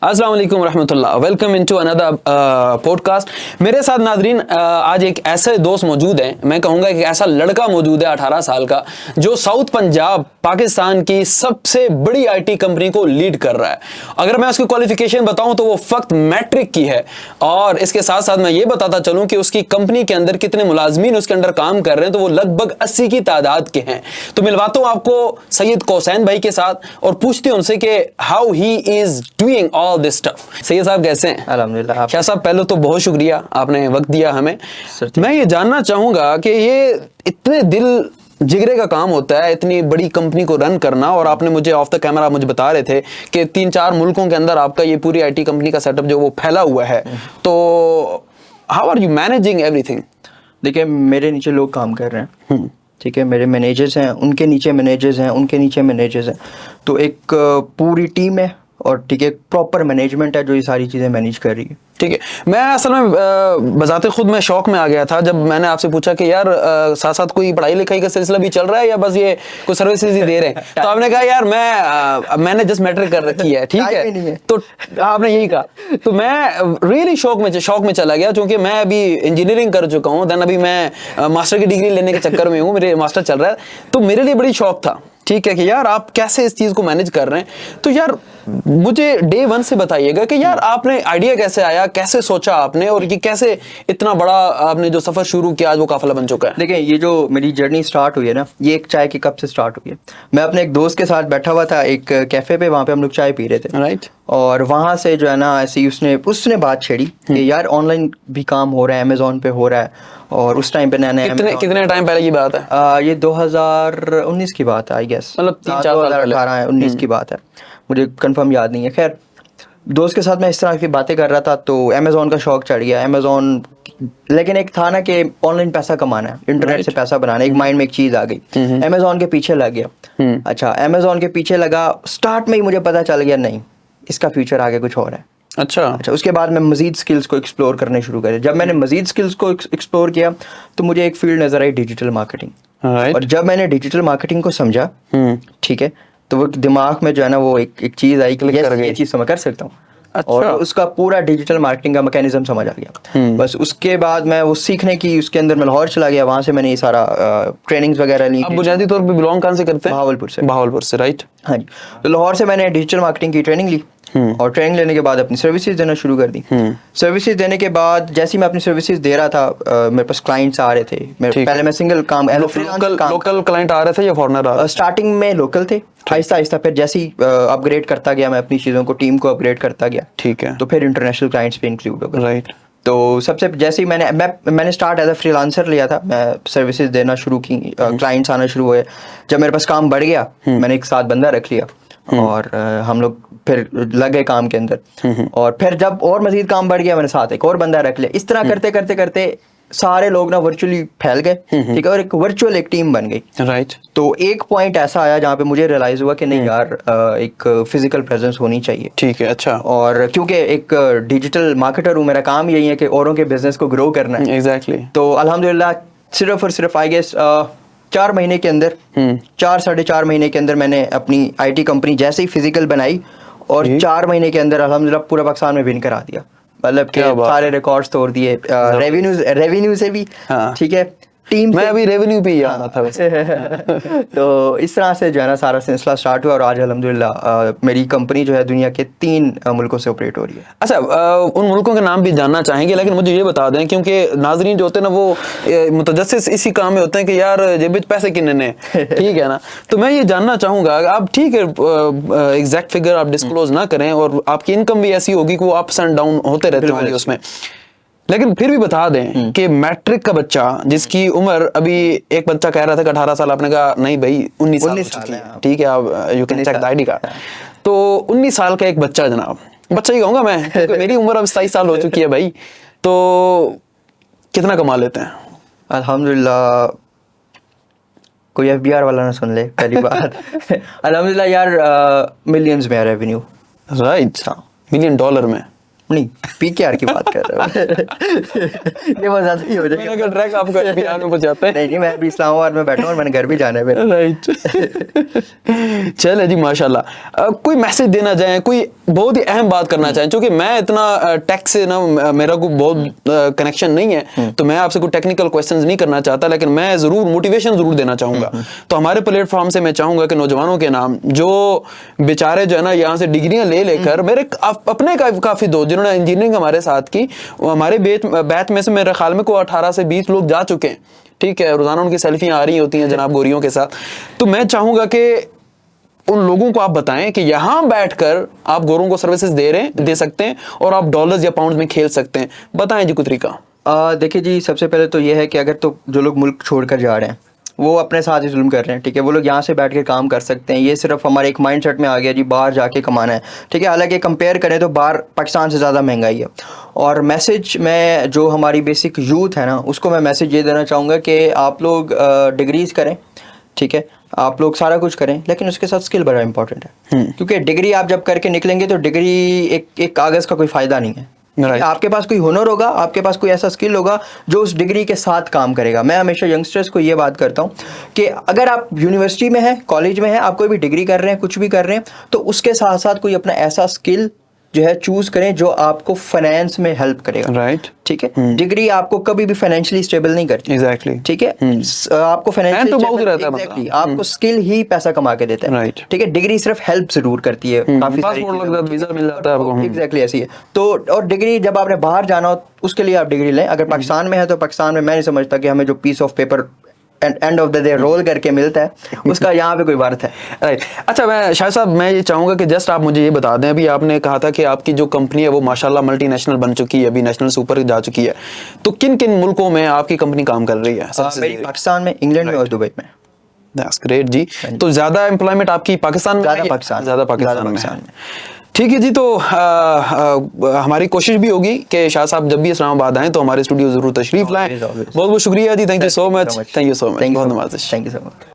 अस्सलाम वालेकुम रहमतुल्लाह, वेलकम इनटू अनदर पॉडकास्ट। मेरे साथ नादरीन आज एक ऐसे दोस्त मौजूद हैं, मैं कहूँगा एक ऐसा लड़का मौजूद है 18 साल का, जो साउथ पंजाब पाकिस्तान की सबसे बड़ी आईटी कंपनी को लीड कर रहा है। अगर मैं उसकी क्वालिफिकेशन बताऊं तो वो फक्त मैट्रिक की है, और इसके साथ साथ मैं ये बताता चलूं कि उसकी कंपनी के अंदर कितने मुलाजमीन उसके अंदर काम कर रहे हैं, तो वो लगभग 80 की तादाद के हैं। तो मिलवाता हूं आपको सैयद कौसैन भाई के साथ और पूछते हैं उनसे कि how he is doing all this stuff. Syed साहब कैसे हैं? अल्हम्दुलिल्लाह। शाह साहब पहले तो बहुत शुक्रिया, आपने वक्त दिया हमें। मैं ये जानना चाहूंगा कि ये इतने दिल जिगरे का काम होता है इतनी बड़ी कंपनी को रन करना, और आपने मुझे ऑफ द कैमरा मुझे बता रहे थे कि 3-4 मुल्कों के अंदर आपका ये पूरी आईटी कंपनी का सेटअप जो वो फैला हुआ है, तो how are you managing everything? देखिए, मेरे नीचे लोग काम कर रहे हैं, ठीक है, मेरे मैनेजर्स हैं, उनके नीचे मैनेजर्स हैं, उनके नीचे मैनेजर्स हैं, तो एक पूरी टीम है और ठीक है प्रॉपर मैनेजमेंट है जो ये सारी चीज़ें मैनेज कर रही है। ठीक है, मैं असल में बजाते खुद मैं शौक में आ गया था जब मैंने आपसे पूछा कि यार साथ साथ कोई पढ़ाई लिखाई का सिलसिला भी चल रहा है या बस ये कोई सर्विसेज ही दे रहे हैं? तो आपने कहा यार मैंने जस्ट मैट्रिक कर रखी है, ठीक है, तो आपने यही कहा। तो मैं रियली शौक में चला गया, क्योंकि मैं अभी इंजीनियरिंग कर चुका हूँ, देन अभी मैं मास्टर की डिग्री लेने के चक्कर में हूँ, मेरे मास्टर चल रहा है, तो मेरे लिए बड़ी शौक था, ठीक है, कि यार आप कैसे इस चीज को मैनेज कर रहे हैं। तो यार मुझे डे 1 से बताइएगा कि यार आपने आइडिया कैसे आया, कैसे सोचा आपने, और ये कैसे इतना बड़ा आपने जो सफर शुरू किया आज वो काफिला बन चुका है। देखिए, ये जो मेरी जर्नी स्टार्ट हुई है ना, ये एक चाय के कप से स्टार्ट हुई है। मैं अपने एक दोस्त के साथ बैठा हुआ था एक कैफे पे, वहाँ पे हम लोग चाय पी रहे थे, राइट, और वहाँ से जो है ना ऐसी उसने बात छेड़ी कि यार ऑनलाइन भी काम हो रहा है, अमेजोन पे हो रहा है, और उस टाइम पे कितने टाइम पहले की बात है? ये 2019 की बात है, आई गेस, मतलब 2018-19 की बात है, मुझे कंफर्म याद नहीं है। खैर, दोस्त के साथ मैं इस तरह की बातें कर रहा था तो अमेजोन का शौक चढ़ गया। अमेजोन, लेकिन एक था ना कि ऑनलाइन पैसा कमाना है, इंटरनेट से पैसा बनाना है, एक माइंड में एक चीज़ आ गई, अमेजोन के पीछे लग गया। अच्छा, अमेजोन के पीछे लगा, स्टार्ट में ही मुझे पता चल गया नहीं, इसका फ्यूचर आगे कुछ और है। अच्छा, उसके बाद मैं मजीद स्किल्स को एक्सप्लोर करने शुरू करे। जब मैंने मजीद स्किल्स को एक्सप्लोर किया तो मुझे एक फील्ड नजर आई, डिजिटल मार्केटिंग। और जब मैंने डिजिटल मार्केटिंग को समझा, ठीक है, तो वो दिमाग में जो है ना वो एक चीज़ आई कि ये चीज़ मैं कर सकता हूँ। अच्छा। और उसका पूरा डिजिटल मार्केटिंग का मैकेनिज्म समझ आ गया। बस उसके बाद मैं वो सीखने की उसके अंदर मैं लाहौर चला गया, वहाँ से मैंने ये सारा ट्रेनिंग्स वगैरह ली। आप बुनियादी तौर पे बिलोंग कहाँ से करते हैं? बहावलपुर से, राइट। हाँ जी, तो लाहौर से मैंने डिजिटल मार्केटिंग की ट्रेनिंग ली, और ट्रेनिंग लेने के बाद अपनी सर्विसेज देना शुरू कर दी। सर्विसेज देने के बाद जैसे मैं अपनी सर्विसेज दे रहा था, मेरे पास क्लाइंट्स आ रहे थे। पहले मैं सिंगल काम, लोकल क्लाइंट आ रहे थे या फॉरेनर? स्टार्टिंग में लोकल थे, आहिस्ता आहिस्ता फिर जैसे ही अपग्रेड करता गया मैं अपनी चीज़ों को, टीम को अपग्रेड करता गया, ठीक है, तो फिर इंटरनेशनल क्लाइंट्स पे इंक्लूड हो गए। राइट। तो सबसे जैसे ही मैंने स्टार्ट एज अ फ्रीलांसर लिया था, मैं सर्विसेज देना शुरू की, क्लाइंट्स आना शुरू हुए। जब मेरे पास काम बढ़ गया, मैंने एक साथ बंदा रख लिया, और हम लोग फिर लग गए काम के अंदर, और फिर जब और मजीद काम बढ़ गया, मैंने साथ एक और बंदा रख लिया। इस तरह करते करते करते सारे लोग ना वर्चुअली फैल गए, ठीक है, और एक वर्चुअल एक टीम बन गई। राइट। तो एक पॉइंट ऐसा आया जहाँ पे मुझे रियलाइज हुआ कि नहीं यार, एक फिजिकल प्रेजेंस होनी चाहिए। ठीक है, अच्छा, और क्योंकि एक डिजिटल मार्केटर हूँ, मेरा काम यही है कि औरों के बिजनेस को ग्रो करना है। एग्जैक्टली। तो अल्हम्दुलिल्लाह सिर्फ और सिर्फ आई गेस 4 महीने के अंदर, 4-4.5 महीने के अंदर मैंने अपनी आईटी कंपनी जैसे ही फिजिकल बनाई, और 4 महीने के अंदर अल्हम्दुलिल्लाह पूरा पाकिस्तान में विन करा दिया। मतलब कि सारे रिकॉर्ड्स तोड़ दिए, रेवेन्यू से भी, ठीक है, टीम मैं अभी रेवेन्यू पे ही आ रहा था वैसे। तो इस तरह से जो है ना सारा सिलसिला स्टार्ट हुआ, और आज अल्हम्दुलिल्लाह मेरी कंपनी जो है दुनिया के 3 मुल्कों से ऑपरेट हो रही है। अच्छा, उन मुल्कों के नाम भी जानना चाहेंगे, लेकिन मुझे ये बता दें, क्योंकि नाजरीन जो होते हैं ना वो मुतजस्सिस इसी काम में होते हैं कि यार जेब पैसे किन्ने, ठीक है ना। तो मैं ये जानना चाहूँगा, आप ठीक है एग्जैक्ट फिगर आप डिस्क्लोज ना करें, और आपकी इनकम भी ऐसी होगी कि वो अप्स एंड डाउन होते रहते होंगे उसमें, लेकिन फिर भी बता दें कि मैट्रिक का बच्चा जिसकी उम्र, अभी एक बच्चा कह रहा था कि 18 साल, आपने कहा नहीं भाई 19 साल हो चुकी है, ठीक है, आप you can check the ID card. तो 19 साल का एक बच्चा, जनाब बच्चा ही कहूँगा मैं, क्योंकि मेरी उम्र अब 27 साल हो चुकी है भाई, तो कितना कमा लेते हैं? अल्हम्दुलिल्लाह, कोई FBR वाला ना सुन ले पहली बात। अल्हम्दुलिल्लाह यार, मिलियंस में रेवेन्यू। राइट, $1 मिलियन में। नहीं, पीकेआर की बात कर रहा हूँ। ये बहुत ज्यादा ही हो जाएगा। मैंने कहा ट्रैक आपको बिहार में पहुंचाते हैं। नहीं, मैं अभी इस्लामाबाद में बैठा हूँ और मैंने घर भी जाना है फिर। राइट। चले जी माशाल्लाह। कोई मैसेज देना चाहें, कोई बहुत ही अहम बात करना चाहें, क्योंकि मैं इतना टेक से ना मेरा कोई बहुत कनेक्शन नहीं है, तो मैं आपसे कोई टेक्निकल क्वेश्चंस नहीं करना चाहता, लेकिन मैं जरूर मोटिवेशन जरूर देना चाहूंगा। तो हमारे प्लेटफॉर्म से मैं चाहूंगा कि नौजवानों के नाम जो बेचारे जो है ना यहाँ से डिग्रियां ले लेकर, मेरे अपने काफी दोस्त जिन्होंने इंजीनियरिंग हमारे साथ की, हमारे बैच में से मेरे ख्याल में कोई 18 से 20 लोग जा चुके हैं। ठीक है, रोजाना उनकी सेल्फियां आ रही होती हैं जनाब गोरियों के साथ। तो मैं चाहूंगा कि उन लोगों को आप बताएं कि यहां बैठकर आप गोरों को सर्विसेज दे सकते हैं और आप डॉलर्स या पाउंड्स में खेल सकते हैं। बताएं जी कोई तरीका। देखिए जी, सबसे पहले तो ये है कि अगर तो जो लोग मुल्क छोड़कर जा रहे हैं वो अपने साथ ही जुल्म कर रहे हैं। ठीक है, वो लोग यहाँ से बैठ के काम कर सकते हैं। ये सिर्फ हमारे एक माइंडसेट में आ गया जी, बाहर जाके कमाना है। ठीक है, हालांकि कंपेयर करें तो बाहर पाकिस्तान से ज़्यादा महंगाई है। और मैसेज मैं जो हमारी बेसिक यूथ है ना, उसको मैं मैसेज ये देना चाहूँगा कि आप लोग डिग्रीज़ करें। ठीक है, आप लोग सारा कुछ करें, लेकिन उसके साथ स्किल बड़ा इंपॉर्टेंट है। क्योंकि डिग्री आप जब करके निकलेंगे तो डिग्री एक कागज़ का कोई फ़ायदा नहीं है। Right. आपके पास कोई हुनर होगा, आपके पास कोई ऐसा स्किल होगा जो उस डिग्री के साथ काम करेगा। मैं हमेशा यंगस्टर्स को ये बात करता हूँ कि अगर आप यूनिवर्सिटी में हैं, कॉलेज में हैं, आप कोई भी डिग्री कर रहे हैं, कुछ भी कर रहे हैं, तो उसके साथ साथ कोई अपना ऐसा स्किल जो है चूज करें जो आपको फाइनेंस में हेल्प करेगा। राइट। ठीक है, डिग्री आपको कभी भी फाइनेंशियली स्टेबल नहीं करती। एग्जैक्टली। ठीक है, आपको फाइनेंशियली आपको स्किल ही पैसा कमा के देता है। राइट। ठीक है, डिग्री सिर्फ हेल्प जरूर करती है, काफी सारी वीजा मिल जाता है आपको। एग्जैक्टली ऐसी है। तो और डिग्री जब आपने बाहर जाना हो उसके लिए आप डिग्री लें। अगर पाकिस्तान में है तो पाकिस्तान में मैं नहीं समझता कि हमें जो piece of paper end of the day roll करके मिलता है उसका यहाँ पे कोई वर्थ है। राइट। अच्छा, मैं शायद साहब मैं ये चाहूंगा कि जस्ट आप मुझे ये बता दें, अभी आपने कहा था कि आपकी जो कंपनी है वो माशाल्लाह मल्टीनेशनल बन चुकी है, अभी नेशनल सुपर जा चुकी है, तो किन किन मुल्कों में आपकी कंपनी काम कर रही है? मेरी पाकिस्तान में, इंग्लैंड में और दुबई में। दैट्स ग्रेट जी। तो ज्यादा एम्प्लॉयमेंट आपकी पाकिस्तान में? ज्यादा पाकिस्तान में। ठीक है जी। तो हमारी कोशिश भी होगी कि शाह साहब जब भी इस्लामाबाद आएं तो हमारे स्टूडियो जरूर तशरीफ लाएं। बहुत बहुत शुक्रिया जी, thank you so much. Thank you so much. बहुत नवाज़िश। Thank you so much.